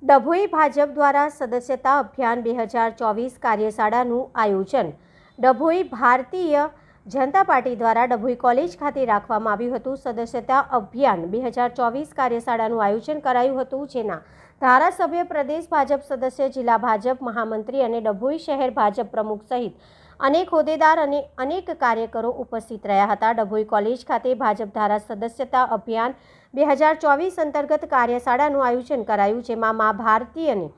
ડભોઈ ભાજપ દ્વારા સદસ્યતા અભિયાન 2024 કાર્યશાળાનું આયોજન ડભોઈ ભારતીય જનતા પાર્ટી દ્વારા ડભોઈ કોલેજ ખાતે રાખવામાં આવ્યું હતું। સદસ્યતા અભિયાન 2024 કાર્યશાળાનું આયોજન કરાયું હતું, જેના ધારાસભ્ય, પ્રદેશ ભાજપ સદસ્ય, જિલ્લા ભાજપ મહામંત્રી અને ડભોઈ શહેર ભાજપ પ્રમુખ સહિત અનેક હોદ્દેદાર અને અનેક કાર્યકરો ઉપસ્થિત રહ્યા હતા। ડભોઈ કોલેજ ખાતે ભાજપ ધારા સદસ્યતા અભિયાન 2024 અંતર્ગત કાર્યશાળાનું આયોજન કરાયું, જેમાં મા ભારતીયની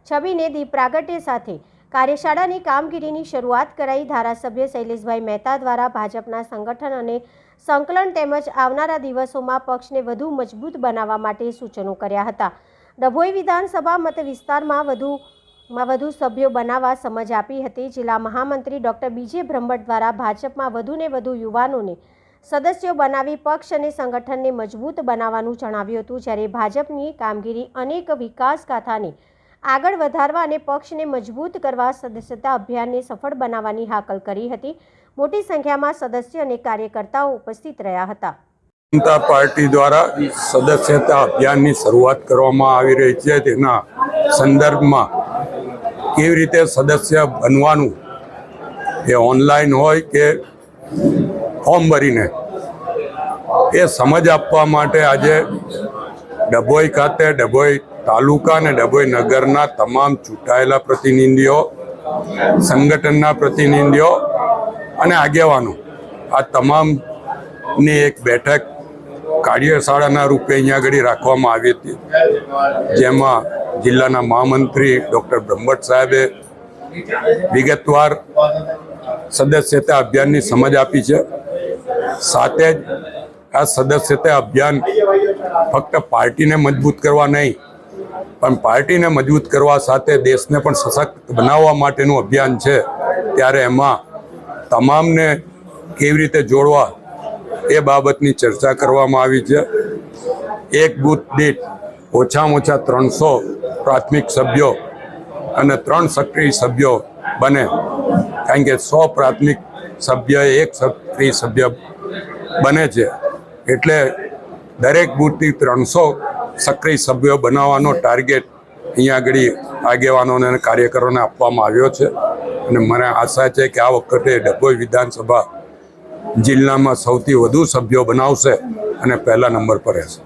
છબીને દીપ પ્રાગટ્ય સાથે કાર્યશાળાની કામગીરીની શરૂઆત કરાઈ। ધારાસભ્ય શૈલેષભાઈ મહેતા દ્વારા ભાજપના સંગઠન અને સંકલન તેમજ આવનારા દિવસોમાં પક્ષને વધુ મજબૂત બનાવવા માટે સૂચનો કર્યા હતા। ડભોઈ વિધાનસભા મત વિસ્તારમાં વધુ સભ્યો બનાવવા સમજ આપી હતી। જિલ્લા મહામંત્રી ડોક્ટર બીજે બ્રહ્મભટ્ટ દ્વારા ભાજપમાં વધુને વધુ યુવાનોને સદસ્યો બનાવી પક્ષ અને સંગઠનને મજબૂત બનાવવાનું જણાવ્યું હતું, જ્યારે ભાજપની કામગીરી અનેક વિકાસ ગાથાને આગળ વધારવા અને પક્ષને મજબૂત કરવા સદસ્યતા અભિયાનને સફળ બનાવવાની હાકલ કરી હતી। મોટી સંખ્યામાં સદસ્યો અને કાર્યકર્તાઓ ઉપસ્થિત રહ્યા હતા। જનતા પાર્ટી દ્વારા સદસ્યતા અભિયાનની શરૂઆત કરવામાં આવી રહી છે, તેના સંદર્ભમાં કેવી રીતે સદસ્ય બનવાનું, એ ઓનલાઈન હોય કે ફોર્મ ભરીને, એ સમજ આપવા માટે આજે ડભોઈ ખાતે ડભોઈ તાલુકા અને ડભોઈ નગરના તમામ ચૂંટાયેલા પ્રતિનિધિઓ, સંગઠનના પ્રતિનિધિઓ અને આગેવાનો, આ તમામની એક બેઠક કાર્યશાળાના રૂપે અહીંયા આગળ રાખવામાં આવી હતી, જેમાં જિલ્લાના મહામંત્રી ડૉક્ટર બ્રહ્મભટ્ટ સાહેબે વિગતવાર સદસ્યતા અભિયાનની સમજ આપી છે। સાથે જ આ સદસ્યતા અભિયાન ફક્ત પાર્ટીને મજબૂત કરવા નહીં, પણ પાર્ટીને મજબૂત કરવા સાથે દેશને પણ સશક્ત બનાવવા માટેનું અભિયાન છે। ત્યારે એમાં તમામને કેવી રીતે જોડવા એ બાબતની ચર્ચા કરવામાં આવી છે। એક બૂથ દીઠ ઓછામાં ઓછા 300 પ્રાથમિક સભ્યો અને 3 સક્રિય સભ્યો બને, કારણ કે 100 પ્રાથમિક સભ્ય એક સક્રિય સભ્ય બને છે, એટલે દરેક બૂથથી 300 સક્રિય સભ્યો બનાવવાનો ટાર્ગેટ અહીંયા આગળ આગેવાનોને અને કાર્યકરોને આપવામાં આવ્યો છે। અને મને આશા છે કે આ વખતે ડભોઈ વિધાનસભા જિલ્લામાં સૌથી વધુ સભ્યો બનાવશે અને પહેલા નંબર પર રહેશે।